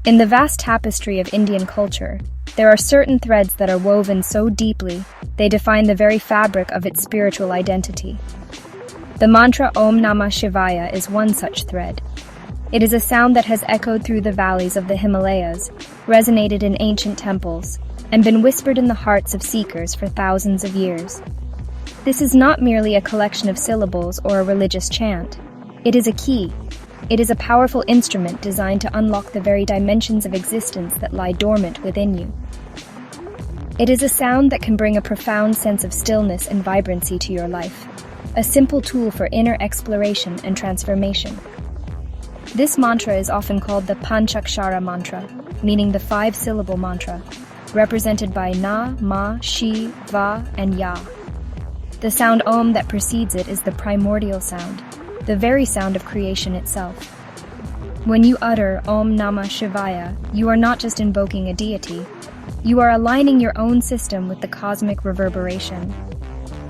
In the vast tapestry of Indian culture, there are certain threads that are woven so deeply, they define the very fabric of its spiritual identity. The mantra OM NAMAH SHIVAY is one such thread. It is a sound that has echoed through the valleys of the Himalayas, resonated in ancient temples, and been whispered in the hearts of seekers for thousands of years. This is not merely a collection of syllables or a religious chant. It is a key. It is a powerful instrument designed to unlock the very dimensions of existence that lie dormant within you. It is a sound that can bring a profound sense of stillness and vibrancy to your life, a simple tool for inner exploration and transformation. This mantra is often called the Panchakshara mantra, meaning the 5-syllable mantra, represented by Na, Ma, Shi, Va, and Ya. The sound Om that precedes it is the primordial sound, the very sound of creation itself. When you utter OM NAMAH SHIVAY, you are not just invoking a deity, you are aligning your own system with the cosmic reverberation.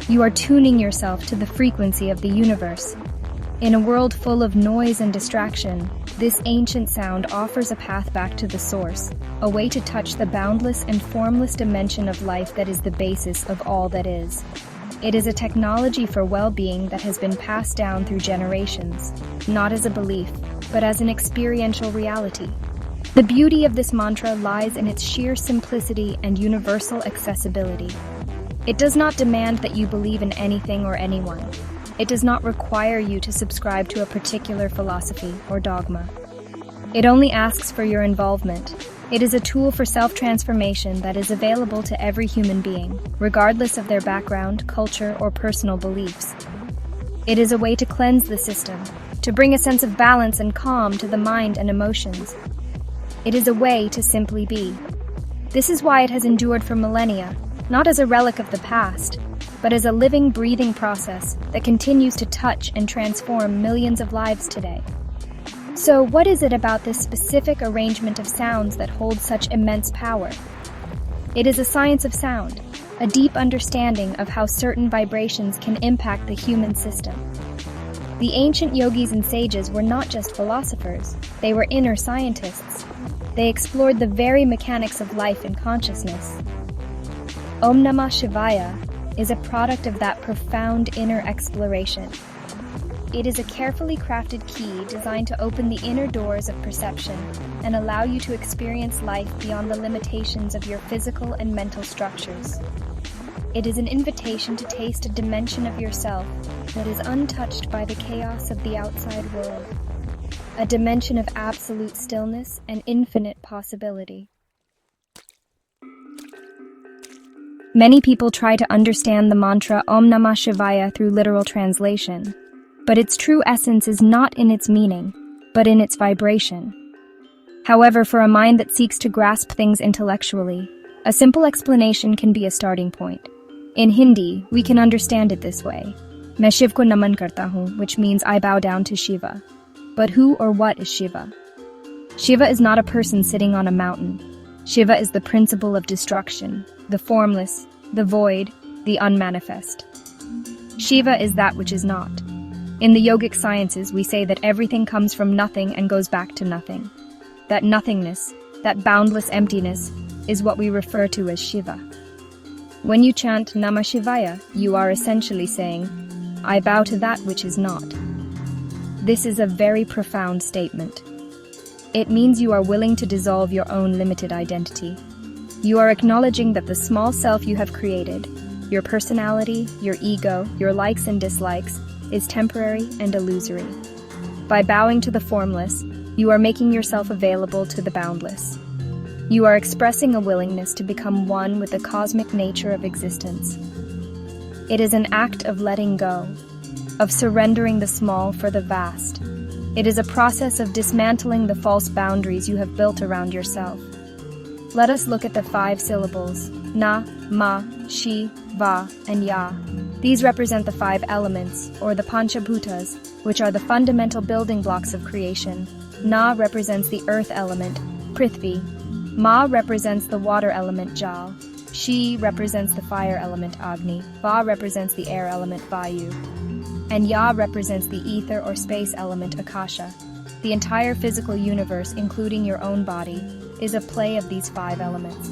You are tuning yourself to the frequency of the universe. In a world full of noise and distraction, this ancient sound offers a path back to the source, a way to touch the boundless and formless dimension of life that is the basis of all that is. It is a technology for well-being that has been passed down through generations, not as a belief, but as an experiential reality. The beauty of this mantra lies in its sheer simplicity and universal accessibility. It does not demand that you believe in anything or anyone. It does not require you to subscribe to a particular philosophy or dogma. It only asks for your involvement. It is a tool for self-transformation that is available to every human being, regardless of their background, culture, or personal beliefs. It is a way to cleanse the system, to bring a sense of balance and calm to the mind and emotions. It is a way to simply be. This is why it has endured for millennia, not as a relic of the past, but as a living, breathing process that continues to touch and transform millions of lives today. So, what is it about this specific arrangement of sounds that holds such immense power? It is a science of sound, a deep understanding of how certain vibrations can impact the human system. The ancient yogis and sages were not just philosophers, they were inner scientists. They explored the very mechanics of life and consciousness. OM NAMAH SHIVAY is a product of that profound inner exploration. It is a carefully crafted key designed to open the inner doors of perception and allow you to experience life beyond the limitations of your physical and mental structures. It is an invitation to taste a dimension of yourself that is untouched by the chaos of the outside world, a dimension of absolute stillness and infinite possibility. Many people try to understand the mantra OM NAMAH SHIVAY through literal translation. But its true essence is not in its meaning, but in its vibration. However, for a mind that seeks to grasp things intellectually, a simple explanation can be a starting point. In Hindi, we can understand it this way: Main Shiv ko naman karta hoon, which means I bow down to Shiva. But who or what is Shiva? Shiva is not a person sitting on a mountain. Shiva is the principle of destruction, the formless, the void, the unmanifest. Shiva is that which is not. In the yogic sciences, we say that everything comes from nothing and goes back to nothing. That nothingness, that boundless emptiness, is what we refer to as Shiva. When you chant Namah Shivaya, you are essentially saying, I bow to that which is not. This is a very profound statement. It means you are willing to dissolve your own limited identity. You are acknowledging that the small self you have created, your personality, your ego, your likes and dislikes, is temporary and illusory. By bowing to the formless, you are making yourself available to the boundless. You are expressing a willingness to become one with the cosmic nature of existence. It is an act of letting go, of surrendering the small for the vast. It is a process of dismantling the false boundaries you have built around yourself. Let us look at the 5 syllables, Na, Ma, Shi, Va, and Ya. These represent the 5 elements, or the Panchabhutas, which are the fundamental building blocks of creation. Na represents the earth element, Prithvi. Ma represents the water element, Jal. Shi represents the fire element, Agni. Va represents the air element, Vayu. And Ya represents the ether or space element, Akasha. The entire physical universe, including your own body, is a play of these 5 elements.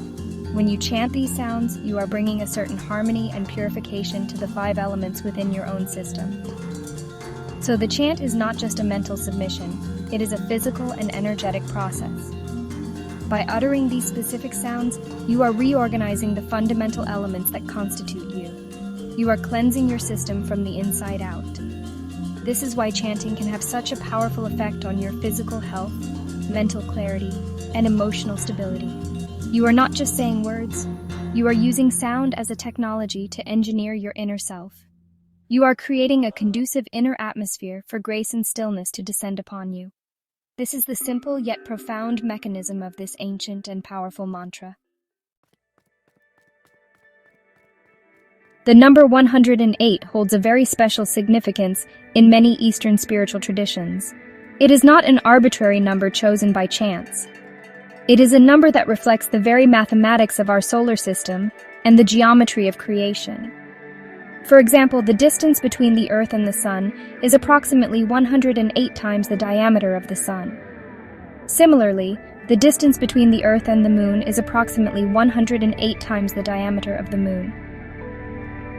When you chant these sounds, you are bringing a certain harmony and purification to the 5 elements within your own system. So the chant is not just a mental submission, it is a physical and energetic process. By uttering these specific sounds, you are reorganizing the fundamental elements that constitute you. You are cleansing your system from the inside out. This is why chanting can have such a powerful effect on your physical health, mental clarity, and emotional stability. You are not just saying words, you are using sound as a technology to engineer your inner self. You are creating a conducive inner atmosphere for grace and stillness to descend upon you. This is the simple yet profound mechanism of this ancient and powerful mantra. The number 108 holds a very special significance in many Eastern spiritual traditions. It is not an arbitrary number chosen by chance. It is a number that reflects the very mathematics of our solar system and the geometry of creation. For example, the distance between the Earth and the Sun is approximately 108 times the diameter of the Sun. Similarly, the distance between the Earth and the Moon is approximately 108 times the diameter of the Moon.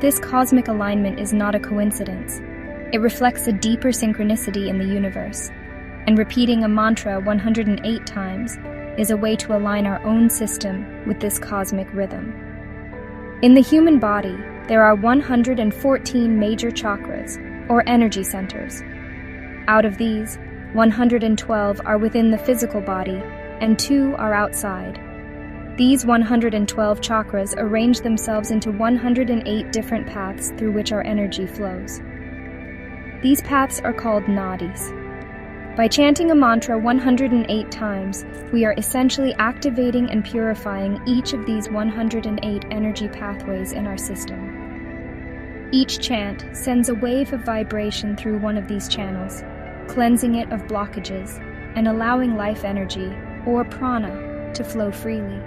This cosmic alignment is not a coincidence. It reflects a deeper synchronicity in the universe, and repeating a mantra 108 times is a way to align our own system with this cosmic rhythm. In the human body, there are 114 major chakras, or energy centers. Out of these, 112 are within the physical body, and 2 are outside. These 112 chakras arrange themselves into 108 different paths through which our energy flows. These paths are called nadis. By chanting a mantra 108 times, we are essentially activating and purifying each of these 108 energy pathways in our system. Each chant sends a wave of vibration through one of these channels, cleansing it of blockages and allowing life energy, or prana, to flow freely.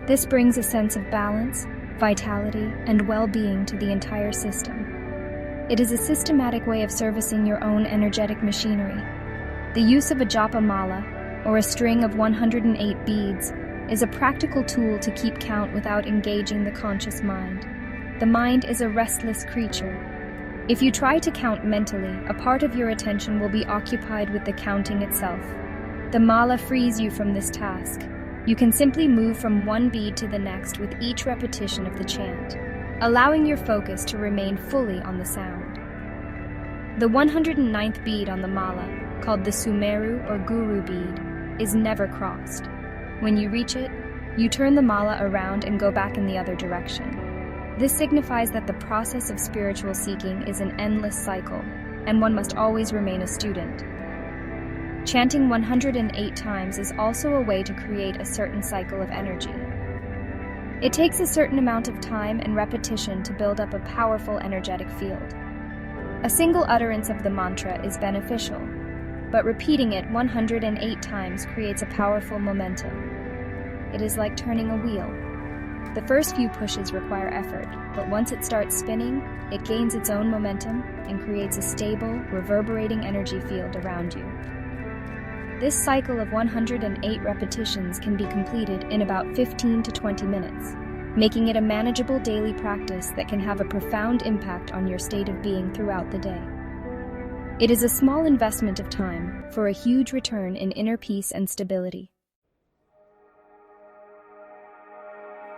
This brings a sense of balance, vitality, and well-being to the entire system. It is a systematic way of servicing your own energetic machinery. The use of a japa mala, or a string of 108 beads, is a practical tool to keep count without engaging the conscious mind. The mind is a restless creature. If you try to count mentally, a part of your attention will be occupied with the counting itself. The mala frees you from this task. You can simply move from one bead to the next with each repetition of the chant, allowing your focus to remain fully on the sound. The 109th bead on the mala, called the Sumeru or Guru bead, is never crossed. When you reach it, you turn the mala around and go back in the other direction. This signifies that the process of spiritual seeking is an endless cycle, and one must always remain a student. Chanting 108 times is also a way to create a certain cycle of energy. It takes a certain amount of time and repetition to build up a powerful energetic field. A single utterance of the mantra is beneficial, but repeating it 108 times creates a powerful momentum. It is like turning a wheel. The first few pushes require effort, but once it starts spinning, it gains its own momentum and creates a stable, reverberating energy field around you. This cycle of 108 repetitions can be completed in about 15 to 20 minutes, making it a manageable daily practice that can have a profound impact on your state of being throughout the day. It is a small investment of time for a huge return in inner peace and stability.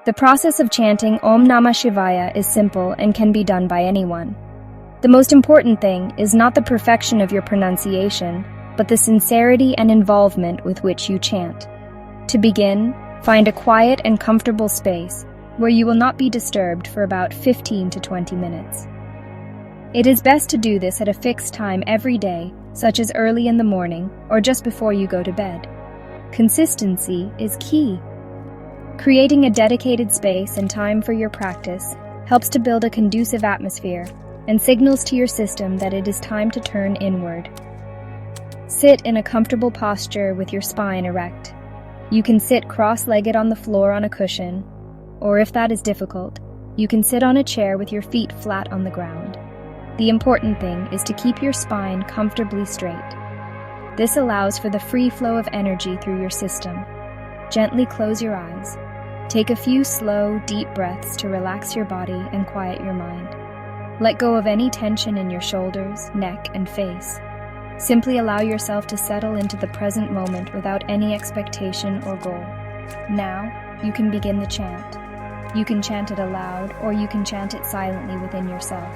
The process of chanting Om Namah Shivaya is simple and can be done by anyone. The most important thing is not the perfection of your pronunciation, but the sincerity and involvement with which you chant. To begin, find a quiet and comfortable space where you will not be disturbed for about 15 to 20 minutes. It is best to do this at a fixed time every day, such as early in the morning or just before you go to bed. Consistency is key. Creating a dedicated space and time for your practice helps to build a conducive atmosphere and signals to your system that it is time to turn inward. Sit in a comfortable posture with your spine erect. You can sit cross-legged on the floor on a cushion, or if that is difficult, you can sit on a chair with your feet flat on the ground. The important thing is to keep your spine comfortably straight. This allows for the free flow of energy through your system. Gently close your eyes. Take a few slow, deep breaths to relax your body and quiet your mind. Let go of any tension in your shoulders, neck, and face. Simply allow yourself to settle into the present moment without any expectation or goal. Now, you can begin the chant. You can chant it aloud, or you can chant it silently within yourself.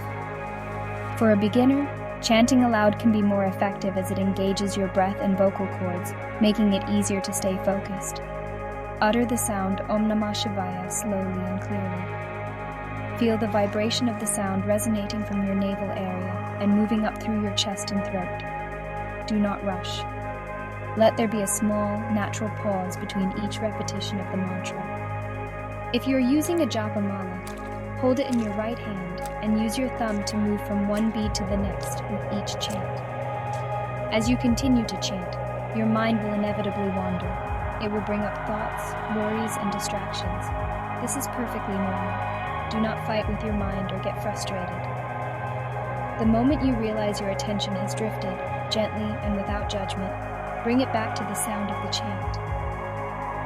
For a beginner, chanting aloud can be more effective as it engages your breath and vocal cords, making it easier to stay focused. Utter the sound OM NAMAH SHIVAY slowly and clearly. Feel the vibration of the sound resonating from your navel area and moving up through your chest and throat. Do not rush. Let there be a small, natural pause between each repetition of the mantra. If you are using a japa mala, hold it in your right hand and use your thumb to move from one bead to the next with each chant. As you continue to chant, your mind will inevitably wander. It will bring up thoughts, worries, and distractions. This is perfectly normal. Do not fight with your mind or get frustrated. The moment you realize your attention has drifted, gently and without judgment, bring it back to the sound of the chant.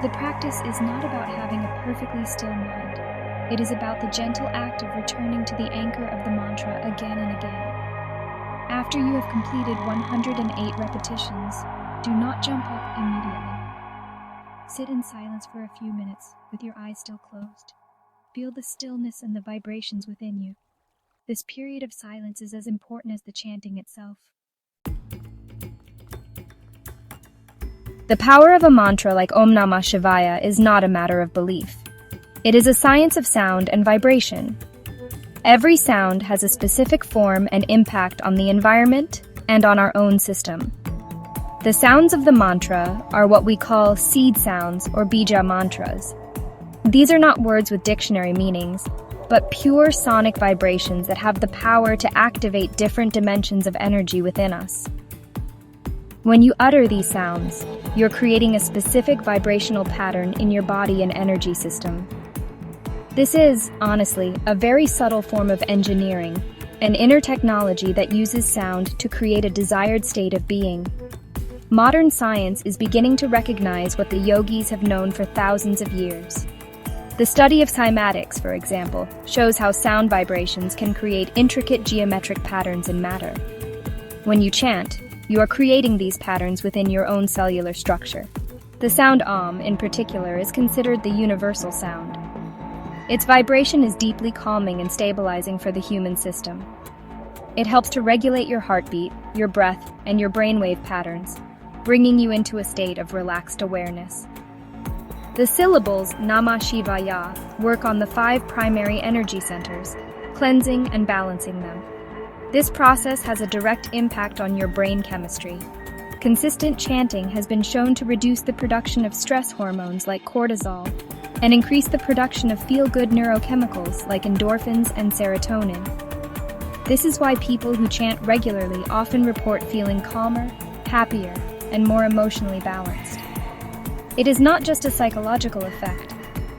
The practice is not about having a perfectly still mind. It is about the gentle act of returning to the anchor of the mantra again and again. After you have completed 108 repetitions, do not jump up immediately. Sit in silence for a few minutes with your eyes still closed. Feel the stillness and the vibrations within you. This period of silence is as important as the chanting itself. The power of a mantra like OM NAMAH SHIVAY is not a matter of belief. It is a science of sound and vibration. Every sound has a specific form and impact on the environment and on our own system. The sounds of the mantra are what we call seed sounds or bija mantras. These are not words with dictionary meanings, but pure sonic vibrations that have the power to activate different dimensions of energy within us. When you utter these sounds, you're creating a specific vibrational pattern in your body and energy system. This is, honestly, a very subtle form of engineering, an inner technology that uses sound to create a desired state of being. Modern science is beginning to recognize what the yogis have known for thousands of years. The study of cymatics, for example, shows how sound vibrations can create intricate geometric patterns in matter. When you chant, you are creating these patterns within your own cellular structure. The sound Om, in particular, is considered the universal sound. Its vibration is deeply calming and stabilizing for the human system. It helps to regulate your heartbeat, your breath, and your brainwave patterns, bringing you into a state of relaxed awareness. The syllables Namah Shivaya work on the 5 primary energy centers, cleansing and balancing them. This process has a direct impact on your brain chemistry. Consistent chanting has been shown to reduce the production of stress hormones like cortisol and increase the production of feel-good neurochemicals like endorphins and serotonin. This is why people who chant regularly often report feeling calmer, happier, and more emotionally balanced. It is not just a psychological effect,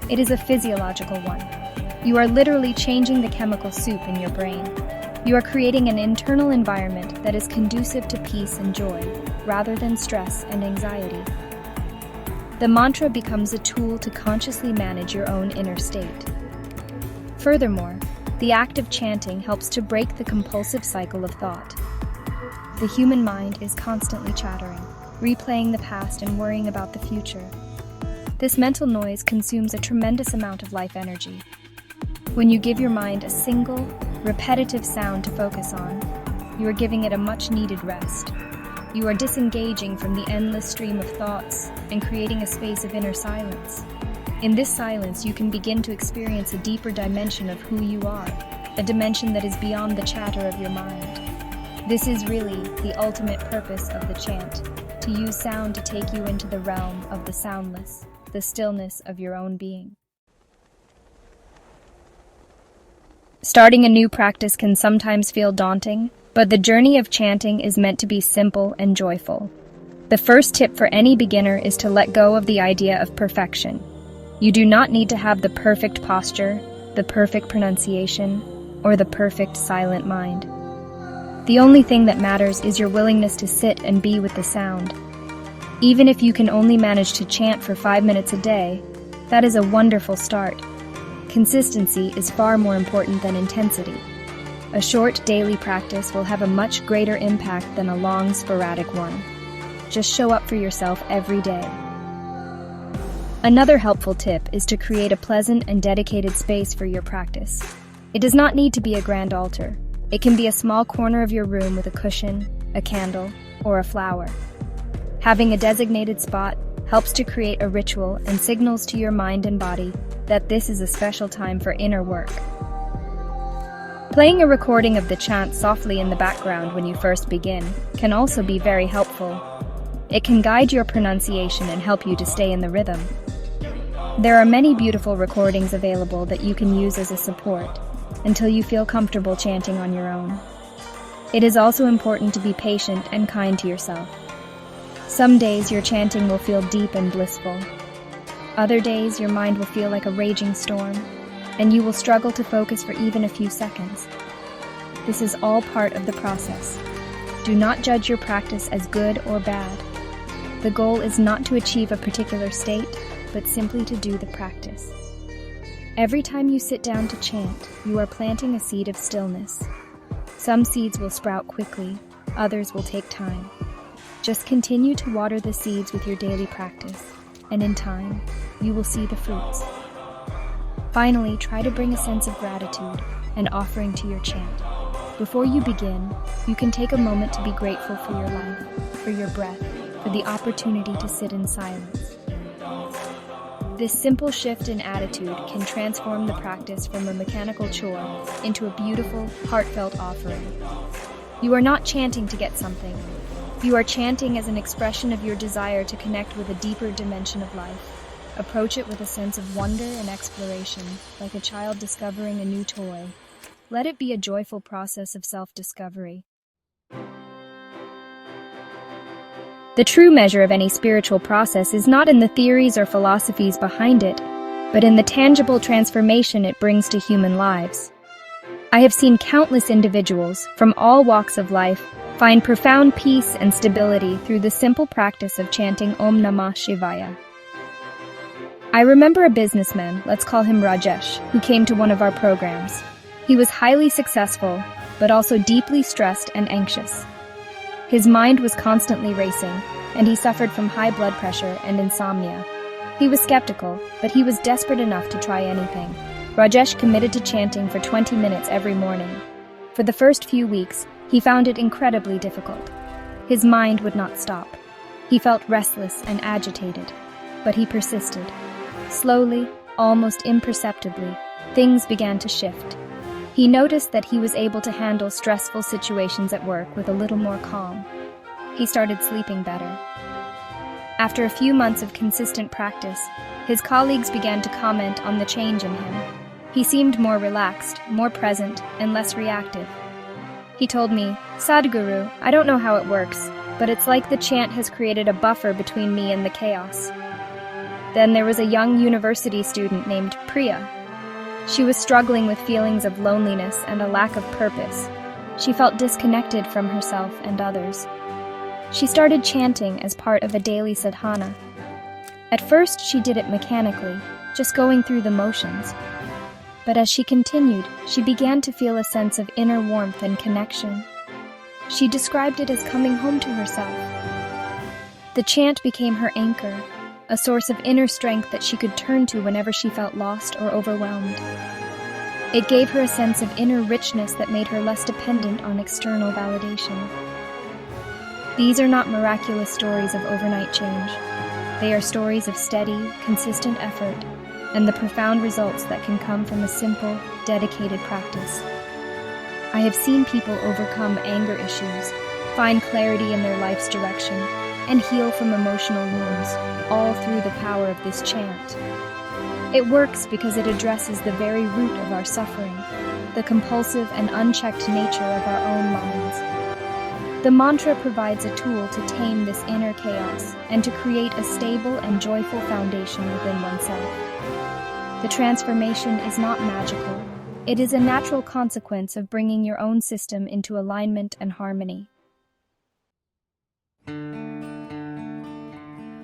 it is a physiological one. You are literally changing the chemical soup in your brain. You are creating an internal environment that is conducive to peace and joy, rather than stress and anxiety. The mantra becomes a tool to consciously manage your own inner state. Furthermore, the act of chanting helps to break the compulsive cycle of thought. The human mind is constantly chattering, replaying the past and worrying about the future. This mental noise consumes a tremendous amount of life energy. When you give your mind a single, repetitive sound to focus on, you are giving it a much-needed rest. You are disengaging from the endless stream of thoughts and creating a space of inner silence. In this silence, you can begin to experience a deeper dimension of who you are, a dimension that is beyond the chatter of your mind. This is really the ultimate purpose of the chant, to use sound to take you into the realm of the soundless, the stillness of your own being. Starting a new practice can sometimes feel daunting, but the journey of chanting is meant to be simple and joyful. The first tip for any beginner is to let go of the idea of perfection. You do not need to have the perfect posture, the perfect pronunciation, or the perfect silent mind. The only thing that matters is your willingness to sit and be with the sound. Even if you can only manage to chant for 5 minutes a day, that is a wonderful start. Consistency is far more important than intensity. A short daily practice will have a much greater impact than a long, sporadic one. Just show up for yourself every day. Another helpful tip is to create a pleasant and dedicated space for your practice. It does not need to be a grand altar. It can be a small corner of your room with a cushion, a candle, or a flower. Having a designated spot helps to create a ritual and signals to your mind and body that this is a special time for inner work. Playing a recording of the chant softly in the background when you first begin can also be very helpful. It can guide your pronunciation and help you to stay in the rhythm. There are many beautiful recordings available that you can use as a support until you feel comfortable chanting on your own. It is also important to be patient and kind to yourself. Some days your chanting will feel deep and blissful. Other days your mind will feel like a raging storm, and you will struggle to focus for even a few seconds. This is all part of the process. Do not judge your practice as good or bad. The goal is not to achieve a particular state, but simply to do the practice. Every time you sit down to chant, you are planting a seed of stillness. Some seeds will sprout quickly, others will take time. Just continue to water the seeds with your daily practice, and in time, you will see the fruits. Finally, try to bring a sense of gratitude and offering to your chant. Before you begin, you can take a moment to be grateful for your life, for your breath, for the opportunity to sit in silence. This simple shift in attitude can transform the practice from a mechanical chore into a beautiful, heartfelt offering. You are not chanting to get something. You are chanting as an expression of your desire to connect with a deeper dimension of life. Approach it with a sense of wonder and exploration, like a child discovering a new toy. Let it be a joyful process of self-discovery. The true measure of any spiritual process is not in the theories or philosophies behind it, but in the tangible transformation it brings to human lives. I have seen countless individuals from all walks of life find profound peace and stability through the simple practice of chanting OM NAMAH SHIVAY. I remember a businessman, let's call him Rajesh, who came to one of our programs. He was highly successful, but also deeply stressed and anxious. His mind was constantly racing, and he suffered from high blood pressure and insomnia. He was skeptical, but he was desperate enough to try anything. Rajesh committed to chanting for 20 minutes every morning. For the first few weeks, he found it incredibly difficult. His mind would not stop. He felt restless and agitated, but he persisted. Slowly, almost imperceptibly, things began to shift. He noticed that he was able to handle stressful situations at work with a little more calm. He started sleeping better. After a few months of consistent practice, his colleagues began to comment on the change in him. He seemed more relaxed, more present, and less reactive. He told me, "Sadhguru, I don't know how it works, but it's like the chant has created a buffer between me and the chaos." Then there was a young university student named Priya. She was struggling with feelings of loneliness and a lack of purpose. She felt disconnected from herself and others. She started chanting as part of a daily sadhana. At first, she did it mechanically, just going through the motions. But as she continued, she began to feel a sense of inner warmth and connection. She described it as coming home to herself. The chant became her anchor, a source of inner strength that she could turn to whenever she felt lost or overwhelmed. It gave her a sense of inner richness that made her less dependent on external validation. These are not miraculous stories of overnight change. They are stories of steady, consistent effort and the profound results that can come from a simple, dedicated practice. I have seen people overcome anger issues, find clarity in their life's direction, and heal from emotional wounds, all through the power of this chant. It works because it addresses the very root of our suffering, the compulsive and unchecked nature of our own minds. The mantra provides a tool to tame this inner chaos and to create a stable and joyful foundation within oneself. The transformation is not magical, It is a natural consequence of bringing your own system into alignment and harmony.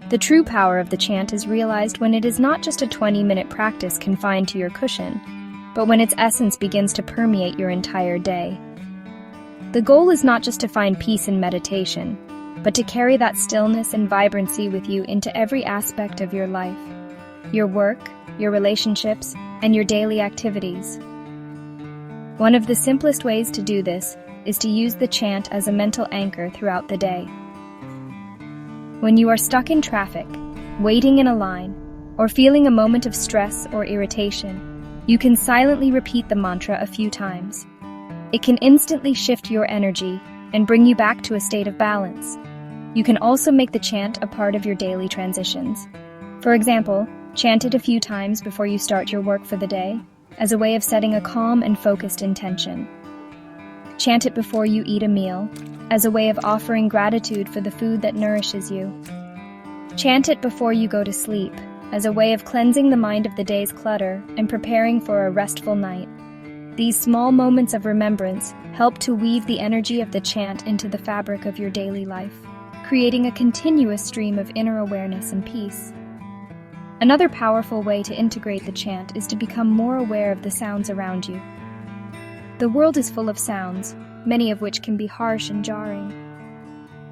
The true power of the chant is realized when it is not just a 20-minute practice confined to your cushion, but when its essence begins to permeate your entire day. The goal is not just to find peace in meditation, but to carry that stillness and vibrancy with you into every aspect of your life, your work, your relationships, and your daily activities. One of the simplest ways to do this is to use the chant as a mental anchor throughout the day. When you are stuck in traffic, waiting in a line, or feeling a moment of stress or irritation, you can silently repeat the mantra a few times. It can instantly shift your energy and bring you back to a state of balance. You can also make the chant a part of your daily transitions. For example, chant it a few times before you start your work for the day, as a way of setting a calm and focused intention. Chant it before you eat a meal, as a way of offering gratitude for the food that nourishes you. Chant it before you go to sleep, as a way of cleansing the mind of the day's clutter and preparing for a restful night. These small moments of remembrance help to weave the energy of the chant into the fabric of your daily life, creating a continuous stream of inner awareness and peace. Another powerful way to integrate the chant is to become more aware of the sounds around you. The world is full of sounds, many of which can be harsh and jarring.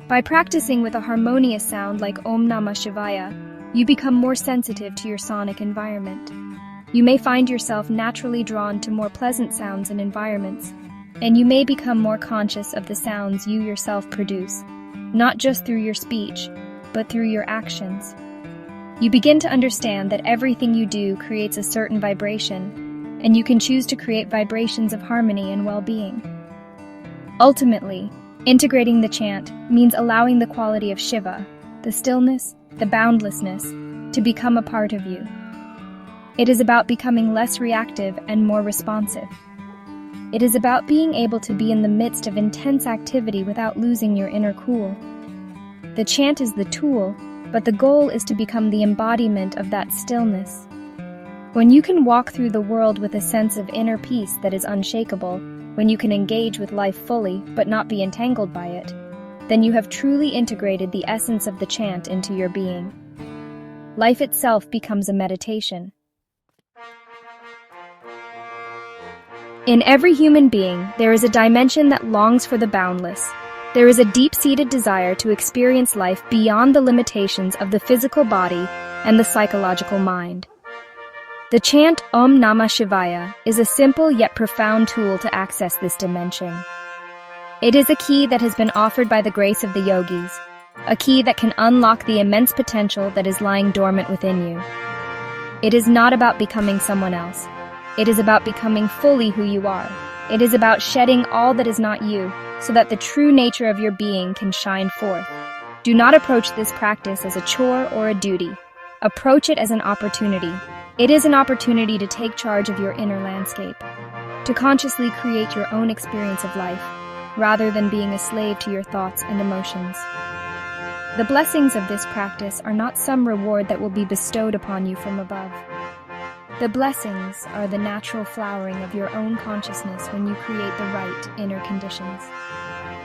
By practicing with a harmonious sound like OM NAMAH SHIVAY, you become more sensitive to your sonic environment. You may find yourself naturally drawn to more pleasant sounds and environments, and you may become more conscious of the sounds you yourself produce, not just through your speech, but through your actions. You begin to understand that everything you do creates a certain vibration, and you can choose to create vibrations of harmony and well-being. Ultimately, integrating the chant means allowing the quality of Shiva, the stillness, the boundlessness, to become a part of you. It is about becoming less reactive and more responsive. It is about being able to be in the midst of intense activity without losing your inner cool. The chant is the tool, but the goal is to become the embodiment of that stillness. When you can walk through the world with a sense of inner peace that is unshakable, when you can engage with life fully but not be entangled by it, then you have truly integrated the essence of the chant into your being. Life itself becomes a meditation. In every human being, there is a dimension that longs for the boundless. There is a deep-seated desire to experience life beyond the limitations of the physical body and the psychological mind. The chant OM NAMAH SHIVAY is a simple yet profound tool to access this dimension. It is a key that has been offered by the grace of the yogis, a key that can unlock the immense potential that is lying dormant within you. It is not about becoming someone else. It is about becoming fully who you are. It is about shedding all that is not you, so that the true nature of your being can shine forth. Do not approach this practice as a chore or a duty. Approach it as an opportunity. It is an opportunity to take charge of your inner landscape, to consciously create your own experience of life, rather than being a slave to your thoughts and emotions. The blessings of this practice are not some reward that will be bestowed upon you from above. The blessings are the natural flowering of your own consciousness when you create the right inner conditions.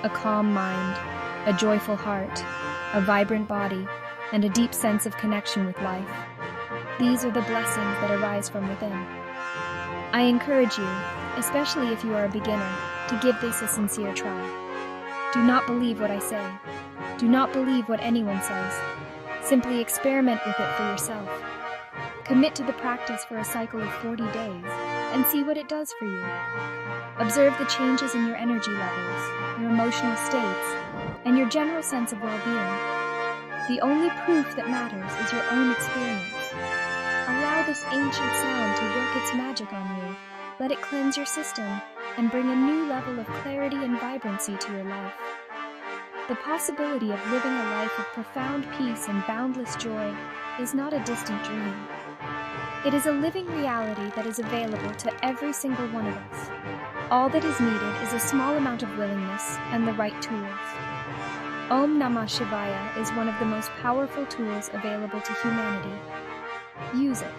A calm mind, a joyful heart, a vibrant body, and a deep sense of connection with life. These are the blessings that arise from within. I encourage you, especially if you are a beginner, to give this a sincere try. Do not believe what I say. Do not believe what anyone says. Simply experiment with it for yourself. Commit to the practice for a cycle of 40 days and see what it does for you. Observe the changes in your energy levels, your emotional states, and your general sense of well-being. The only proof that matters is your own experience. Allow this ancient sound to work its magic on you. Let it cleanse your system and bring a new level of clarity and vibrancy to your life. The possibility of living a life of profound peace and boundless joy is not a distant dream. It is a living reality that is available to every single one of us. All that is needed is a small amount of willingness and the right tools. OM NAMAH SHIVAY is one of the most powerful tools available to humanity. Use it.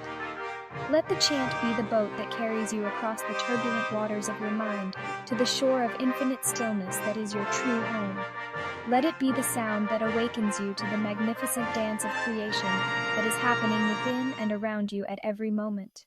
Let the chant be the boat that carries you across the turbulent waters of your mind to the shore of infinite stillness that is your true home. Let it be the sound that awakens you to the magnificent dance of creation that is happening within and around you at every moment.